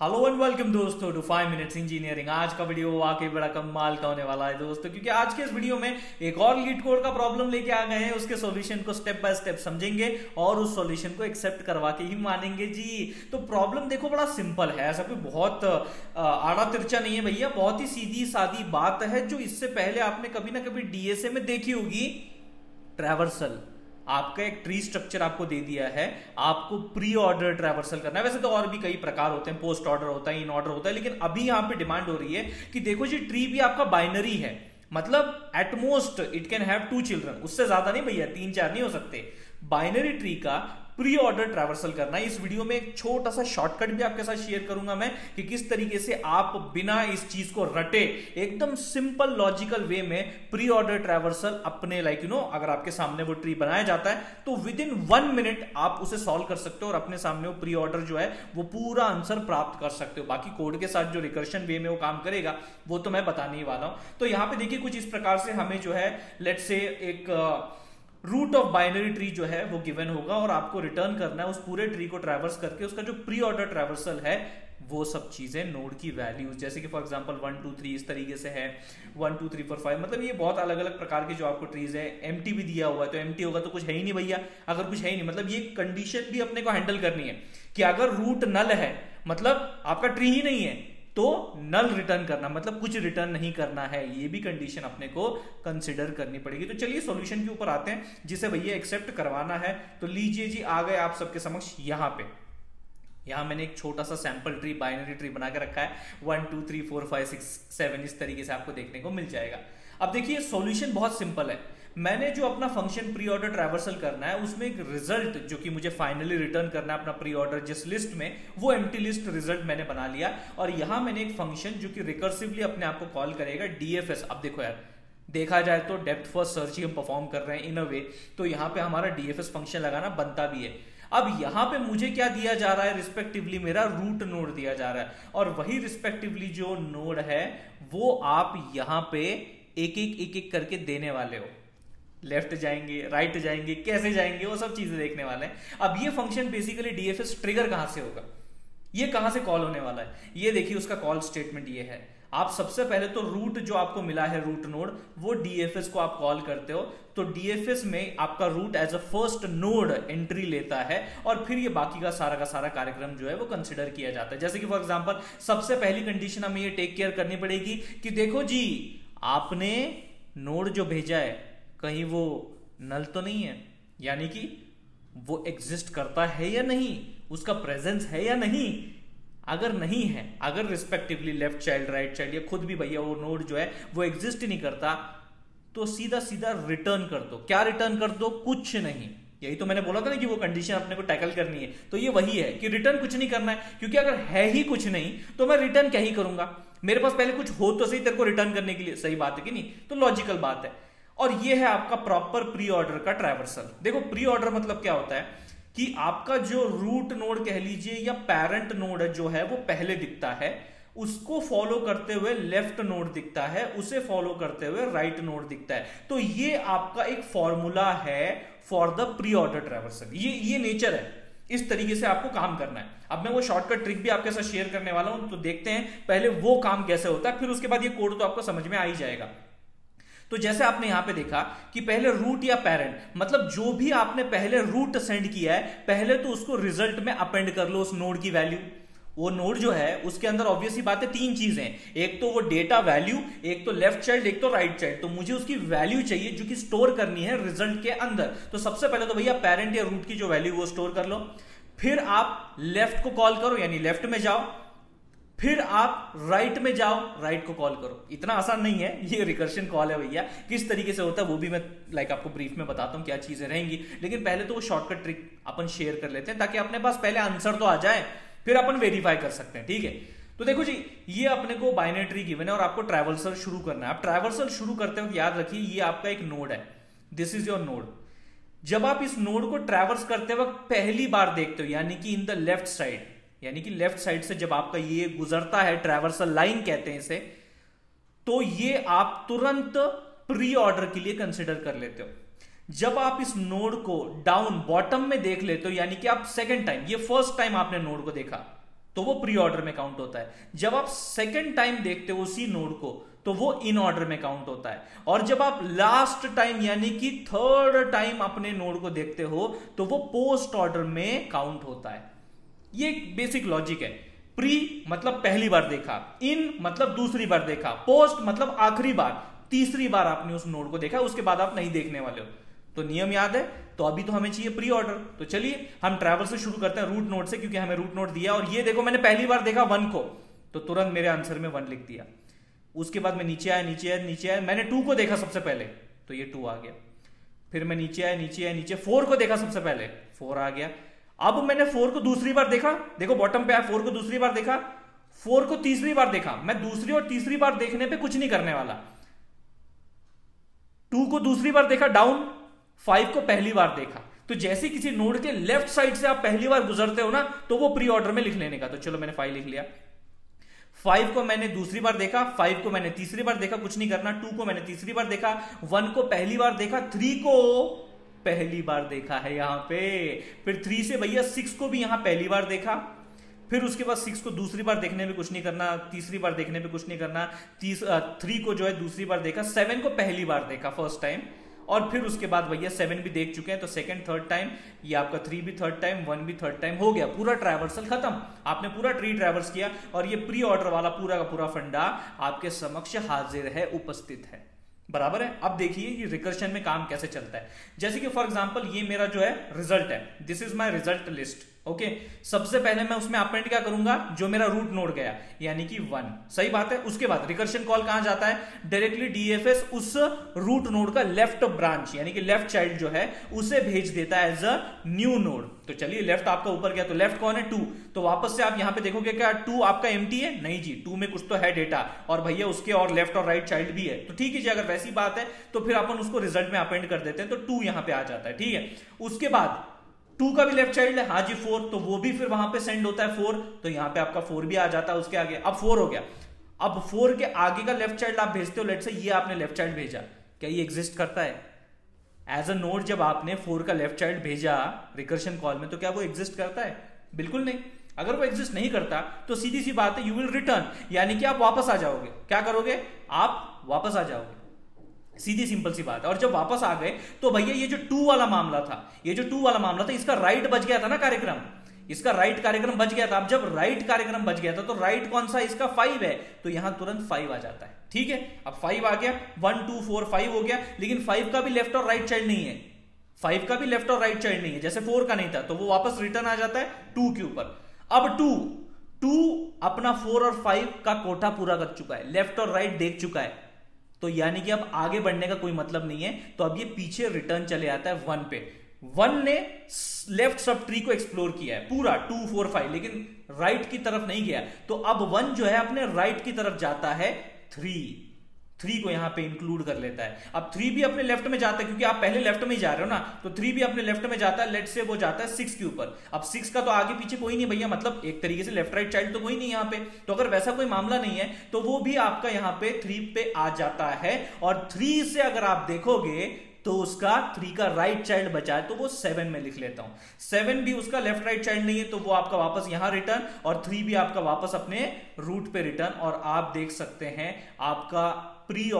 Hello and welcome दोस्तों to 5 minutes engineering. आज का वीडियो वाकई बड़ा कमाल का होने वाला है दोस्तों, क्योंकि आज के इस वीडियो में एक और लीड कोड का प्रॉब्लम लेके आ गए हैं। उसके सॉल्यूशन को स्टेप बाय स्टेप समझेंगे और उस सॉल्यूशन को एक्सेप्ट करवा के ही मानेंगे जी। तो प्रॉब्लम देखो बड़ा सिंपल है, ऐसा कोई बहुत आड़ा तिरछा नहीं है भैया, बहुत ही सीधी सादी बात है जो इससे पहले आपने कभी ना कभी डीएसए में देखी होगी। ट्रैवर्सल आपका एक ट्री स्ट्रक्चर आपको दे दिया है, आपको प्री ऑर्डर ट्रैवर्सल करना है। वैसे तो और भी कई प्रकार होते हैं, पोस्ट ऑर्डर होता है, इन ऑर्डर होता है, लेकिन अभी यहां पे डिमांड हो रही है कि देखो जी ट्री भी आपका बाइनरी है, मतलब at most it can have 2 children, उससे ज्यादा नहीं भैया, 3-4 नहीं हो सकते। बाइनरी ट्री का प्री ऑर्डर ट्रैवर्सल करना है। इस वीडियो में एक छोटा सा शॉर्टकट भी आपके साथ शेयर करूंगा मैं कि किस तरीके से आप बिना इस चीज को रटे एकदम सिंपल लॉजिकल वे में प्री ऑर्डर ट्रैवर्सल अपने अगर आपके सामने वो ट्री बनाया जाता है तो विद इन 1 मिनट आप उसे सॉल्व कर सकते हो और अपने सामने वो प्री ऑर्डर जो है वो पूरा आंसर प्राप्त कर सकते हो। बाकी कोड के साथ जो रिकर्शन वे में वो काम करेगा वो तो मैं बताने ही वाला हूं। तो यहां पे देखिए कुछ इस प्रकार से हमें जो है लेट्स से एक रूट ऑफ बाइनरी ट्री जो है वो गिवन होगा और आपको रिटर्न करना है उस पूरे ट्री को ट्रैवर्स करके उसका जो प्री ऑर्डर ट्रैवर्सल है वो सब चीजें नोड की वैल्यूज, जैसे कि फॉर एग्जांपल 1 2 3 इस तरीके से है, 1 2 3 4 5, मतलब ये बहुत अलग अलग प्रकार के जो आपको ट्रीज है। एम्प्टी भी दिया हुआ है, तो एम्प्टी होगा तो कुछ है ही नहीं भैया। अगर कुछ है ही नहीं मतलब ये कंडीशन भी अपने को हैंडल करनी है कि अगर रूट नल है मतलब आपका ट्री ही नहीं है तो नल रिटर्न करना, मतलब कुछ रिटर्न नहीं करना है, ये भी कंडीशन अपने को कंसिडर करनी पड़ेगी। तो चलिए सॉल्यूशन के ऊपर आते हैं जिसे भैया एक्सेप्ट करवाना है। तो लीजिए जी आ गए आप सबके समक्ष यहां मैंने एक छोटा सा सैंपल ट्री बाइनरी ट्री बना के रखा है। 1 2 3 4 5 6 7 इस तरीके से आपको देखने को मिल जाएगा। अब देखिए सॉल्यूशन बहुत सिंपल है। मैंने जो अपना फंक्शन प्री ऑर्डर ट्रैवर्सल करना है उसमें एक रिजल्ट जो कि मुझे फाइनली रिटर्न करना है अपना प्री ऑर्डर जिस लिस्ट में, वो एम्प्टी लिस्ट रिजल्ट मैंने बना लिया और यहां मैंने एक फंक्शन जो कि रिकर्सिवली अपने आप को कॉल करेगा डीएफएस। अब देखो यार, देखा जाए तो डेप्थ फर्स्ट सर्च ही हम परफॉर्म कर रहे हैं इन अ वे, तो यहां पे हमारा डीएफएस फंक्शन लगाना बनता भी है। अब यहां पे मुझे क्या दिया जा रहा है, रिस्पेक्टिवली मेरा रूट नोड दिया जा रहा है और वही रिस्पेक्टिवली जो नोड है वो आप यहां पे एक एक करके देने वाले हो। लेफ्ट जाएंगे, राइट जाएंगे, कैसे जाएंगे, वो सब चीजें देखने वाले हैं। अब ये फंक्शन बेसिकली डीएफएस ट्रिगर कहां से होगा, ये कहां से कॉल होने वाला है, ये देखिए उसका कॉल स्टेटमेंट ये है। आप सबसे पहले तो रूट जो आपको मिला है रूट नोड, वो डीएफएस को आप कॉल करते हो, तो डीएफएस में आपका root as a first node entry लेता है और फिर ये बाकी का सारा कार्यक्रम जो है वो कंसिडर किया जाता है। जैसे कि फॉर एग्जांपल सबसे पहली कंडीशन हमें ये टेक केयर करनी पड़ेगी कि देखो जी आपने नोड जो भेजा है कहीं वो नल तो नहीं है, यानी कि वो एग्जिस्ट करता है या नहीं, उसका प्रेजेंस है या नहीं। अगर नहीं है, अगर respectively left child right child या खुद भी भैया वो नोड जो है वो एग्जिस्ट ही नहीं करता, तो सीधा सीधा रिटर्न कर दो। क्या रिटर्न कर दो? कुछ नहीं। यही तो मैंने बोला था ना कि वो कंडीशन अपने को टैकल करनी है, तो ये वही है कि रिटर्न कुछ नहीं करना है, क्योंकि अगर है ही कुछ नहीं तो मैं रिटर्न क्या ही करूंगा। मेरे पास पहले कुछ हो तो सही तेरे को रिटर्न करने के लिए, सही बात है कि नहीं? तो लॉजिकल बात है। और ये है आपका प्रॉपर प्री ऑर्डर का ट्रैवर्सल। देखो प्री ऑर्डर मतलब क्या होता है कि आपका जो रूट नोड कह लीजिए या पेरेंट नोड जो है वो पहले दिखता है, उसको फॉलो करते हुए लेफ्ट नोड दिखता है, उसे फॉलो करते हुए राइट नोड दिखता है। तो ये आपका एक फॉर्मूला है for the pre order traversal. ये नेचर है, इस तरीके से आपको काम करना है। अब मैं वो शॉर्टकट ट्रिक भी आपके साथ शेयर करने वाला हूं, तो देखते हैं पहले वो काम कैसे होता है, फिर उसके बाद ये कोड तो आपको समझ में आ ही जाएगा। तो जैसे आपने यहां पे देखा कि पहले रूट या पेरेंट, मतलब जो भी आपने पहले रूट सेंड किया है पहले तो उसको रिजल्ट में अपेंड कर लो उस नोड की वैल्यू। वो नोड जो है उसके अंदर ऑब्वियसली बात है 3 चीजें, एक तो वो डेटा वैल्यू, एक तो लेफ्ट चाइल्ड, एक तो राइट चाइल्ड। तो मुझे उसकी वैल्यू चाहिए जो कि स्टोर करनी है रिजल्ट के अंदर। तो सबसे पहले तो भैया पेरेंट या रूट की जो वैल्यू वो स्टोर कर लो, फिर आप लेफ्ट को कॉल करो यानी लेफ्ट में जाओ, फिर आप राइट में जाओ, राइट को कॉल करो। इतना आसान नहीं है, ये रिकर्शन कॉल है भैया। किस तरीके से होता है वो भी मैं आपको ब्रीफ में बताता हूं क्या चीजें रहेंगी, लेकिन पहले तो वो शॉर्टकट ट्रिक अपन शेयर कर लेते हैं ताकि अपने पास पहले आंसर तो आ जाए, फिर अपन वेरीफाई कर सकते हैं। ठीक है, तो देखो जी ये अपने को बाइनरी ट्री गिवन है और आपको ट्रैवर्सल शुरू करना है। आप ट्रैवर्सल शुरू करते वक्त याद रखिए ये आपका एक नोड है, दिस इज योर नोड। जब आप इस नोड को ट्रैवर्स करते वक्त पहली बार देखते हो, यानी कि इन द लेफ्ट साइड, यानी कि लेफ्ट साइड से जब आपका ये गुजरता है, ट्रैवर्सल लाइन कहते हैं इसे, तो ये आप तुरंत प्री ऑर्डर के लिए कंसिडर कर लेते हो। जब आप इस नोड को डाउन बॉटम में देख लेते हो, यानी कि आप सेकंड टाइम, ये फर्स्ट टाइम आपने नोड को देखा, तो वो प्री ऑर्डर में काउंट होता है। जब आप सेकंड टाइम देखते हो उसी नोड को तो वो इन ऑर्डर में काउंट होता है। और जब आप लास्ट टाइम यानी कि थर्ड टाइम अपने नोड को देखते हो तो वो पोस्ट ऑर्डर में काउंट होता है। ये एक बेसिक लॉजिक है। प्री मतलब पहली बार देखा, इन मतलब दूसरी बार देखा, पोस्ट मतलब आखिरी बार, तीसरी बार आपने उस नोड को देखा, उसके बाद आप नहीं देखने वाले हो। तो नियम याद है। तो अभी तो हमें चाहिए प्री ऑर्डर। तो चलिए हम ट्रैवल से शुरू करते हैं, रूट नोड से, क्योंकि हमें रूट नोड दिया। और ये देखो मैंने पहली बार देखा 1 को, तो तुरंत मेरे आंसर में 1 लिख दिया। उसके बाद मैं नीचे आया, मैंने 2 को देखा सबसे पहले, तो ये 2 आ गया। फिर मैं नीचे आया, 4 को देखा सबसे पहले, 4 आ गया। अब मैंने 4 को दूसरी बार देखा, देखो बॉटम पे आया, 4 को दूसरी बार देखा, 4 को तीसरी बार देखा। मैं दूसरी और तीसरी बार देखने पे कुछ नहीं करने वाला। 2 को दूसरी बार देखा डाउन, 5 को पहली बार देखा। तो जैसे किसी नोड के लेफ्ट साइड से आप पहली बार गुजरते हो ना, तो वो प्री ऑर्डर में लिख लेने का। तो चलो मैंने 5 लिख लिया। 5 को मैंने दूसरी बार देखा, 5 को मैंने तीसरी बार देखा, कुछ नहीं करना। 2 को मैंने तीसरी बार देखा, 1 को पहली बार देखा, 3 को पहली बार देखा है यहां पे। फिर 3 से भैया 6 को भी यहां पहली बार देखा। फिर उसके बाद 6 को दूसरी बार देखने में कुछ नहीं करना, तीसरी बार देखने में कुछ नहीं करना। 3 को जो है दूसरी बार देखा, 7 को पहली बार देखा फर्स्ट टाइम। और फिर उसके बाद भैया 7 भी देख चुके हैं, तो सेकंड थर्ड टाइम, ये आपका 3 भी थर्ड टाइम, 1 भी थर्ड टाइम, हो गया पूरा ट्रैवर्सल खत्म। आपने पूरा ट्री ट्रैवर्स किया और ये प्री ऑर्डर वाला पूरा का पूरा फंडा आपके समक्ष हाजिर है, उपस्थित है। बराबर है। अब देखिए ये रिकर्शन में काम कैसे चलता है। जैसे कि फॉर एग्जांपल ये मेरा जो है रिजल्ट है, this is my result list. Okay, सबसे पहले मैं उसमें अपेंड क्या करूंगा, जो मेरा रूट नोड गया यानी कि 1, सही बात है। उसके बाद रिकर्शन कॉल कहां जाता है, डायरेक्टली डीएफएस उस रूट नोड का लेफ्ट ब्रांच यानी कि लेफ्ट चाइल्ड जो है उसे भेज देता है एज अ न्यू नोड। तो चलिए लेफ्ट आपका ऊपर गया, तो लेफ्ट कौन है, 2। तो वापस से आप यहां पे देखोगे क्या 2 आपका एम्प्टी है, नहीं जी, 2 में कुछ तो है डेटा, और भैया उसके और लेफ्ट और राइट चाइल्ड भी है। तो ठीक है जी, अगर वैसी बात है तो फिर अपन उसको रिजल्ट में अपेंड कर देते हैं, तो 2 यहां पे आ जाता है। ठीक है, उसके बाद 2 का भी लेफ्ट चाइल्ड है, हाँ जी 4, तो वो भी फिर वहां पे सेंड होता है 4, तो यहां पे आपका 4 भी आ जाता है उसके आगे। अब 4 हो गया। अब 4 के आगे का लेफ्ट चाइल्ड आप भेजते हो, लेट से ये आपने लेफ्ट चाइल्ड भेजा, क्या ये एग्जिस्ट करता है एज अ नोड? जब आपने 4 का लेफ्ट चाइल्ड भेजा रिकर्शन कॉल में, तो क्या वो एग्जिस्ट करता है? बिल्कुल नहीं। अगर वो एग्जिस्ट नहीं करता तो सीधी सी बात है, यू विल रिटर्न, यानी कि आप वापस आ जाओगे। क्या करोगे, आप वापस आ जाओगे, सीधी सिंपल सी बात है। और जब वापस आ गए तो भैया ये जो 2 वाला मामला था, ये जो 2 वाला मामला था, इसका राइट बच गया था ना कार्यक्रम, इसका राइट कार्यक्रम बच गया था। अब जब राइट कार्यक्रम बच गया था तो राइट कौन सा, इसका 5 है, तो यहां तुरंत 5 आ जाता है। ठीक है, अब 5 आ गया, 1 2 4 5 हो गया, लेकिन 5 का भी लेफ्ट और राइट चाइल्ड नहीं है, 5 का भी लेफ्ट और राइट चाइल्ड नहीं है, जैसे 4 का नहीं था, तो वो वापस रिटर्न आ जाता है 2 के ऊपर। अब 2 अपना 4 और 5 का कोटा पूरा कर चुका है, लेफ्ट और राइट देख चुका है, तो यानी कि अब आगे बढ़ने का कोई मतलब नहीं है, तो अब ये पीछे रिटर्न चले आता है 1 पे। 1 ने लेफ्ट सब ट्री को एक्सप्लोर किया है पूरा 2 4 5, लेकिन राइट की तरफ नहीं गया, तो अब 1 जो है अपने राइट की तरफ जाता है 3 को यहां पे इंक्लूड कर लेता है। अब 3 भी अपने लेफ्ट में जाता है, क्योंकि आप पहले लेफ्ट में ही जा रहे हो ना, तो 3 भी अपने लेफ्ट में जाता है, लेट से वो जाता है 6 के ऊपर। अब 6 का तो आगे पीछे कोई नहीं भैया, मतलब एक तरीके से लेफ्ट राइट चाइल्ड तो कोई नहीं यहां पे, तो अगर वैसा कोई मामला नहीं है तो वो भी आपका यहां पे 3 पे आ जाता है। और 3 से अगर आप देखोगे तो उसका 3 का राइट चाइल्ड बचा है, तो वो 7 में लिख लेता हूं। 7 भी उसका लेफ्ट राइट चाइल्ड नहीं है, तो वो आपका वापस यहां रिटर्न, और 3 भी आपका वापस अपने रूट पे रिटर्न। और आप देख सकते हैं आपका प्री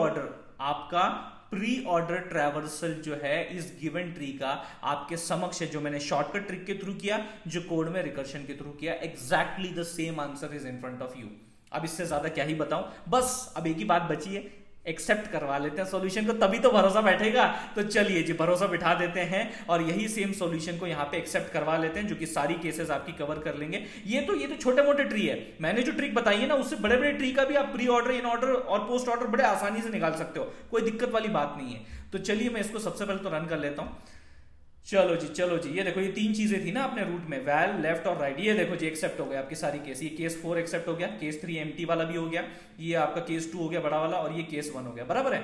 ऑर्डर ट्रैवर्सल जो है इस गिवन ट्री का आपके समक्ष है, जो मैंने शॉर्टकट ट्रिक के थ्रू किया, जो कोड में रिकर्शन के थ्रू किया, exactly the same answer is in front of you. अब इससे ज्यादा क्या ही बताऊं, बस अब एक ही बात बची है, एक्सेप्ट करवा लेते हैं सॉल्यूशन को, तभी तो भरोसा बैठेगा। तो चलिए जी भरोसा बिठा देते हैं और यही सेम सॉल्यूशन को यहां पे एक्सेप्ट करवा लेते हैं, जो कि सारी केसेस आपकी कवर कर लेंगे। ये तो छोटे मोटे ट्री है, मैंने जो ट्रिक बताई है ना, उससे बड़े बड़े ट्री का भी आप प्री ऑर्डर, इन ऑर्डर और पोस्ट ऑर्डर बड़े आसानी से निकाल सकते हो, कोई दिक्कत वाली बात नहीं है। तो चलिए मैं इसको सबसे पहले तो रन कर लेता हूं। चलो जी, ये देखो, ये 3 चीजें थी ना अपने रूट में, वैल, लेफ्ट और राइट, ये देखो जी एक्सेप्ट हो गया आपकी सारी केस। ये केस 4 एक्सेप्ट हो गया, केस 3 एम्प्टी वाला भी हो गया, ये आपका केस 2 हो गया बड़ा वाला, और ये केस 1 हो गया। बराबर है,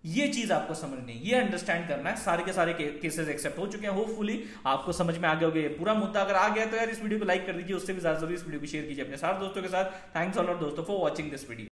ये चीज आपको समझनी है, ये अंडरस्टैंड करना है। सारे के सारे केसेस एक्सेप्ट हो चुके हैं, होपफुली आपको समझ में आ गया होगा पूरा मुद्दा। अगर आ गया तो यार इस वीडियो को लाइक कर दीजिए, उससे भी ज्यादा जरूरी इस वीडियो को शेयर कीजिए अपने सारे दोस्तों के साथ। थैंक्स अ लॉट दोस्तों फॉर वॉचिंग दिस वीडियो।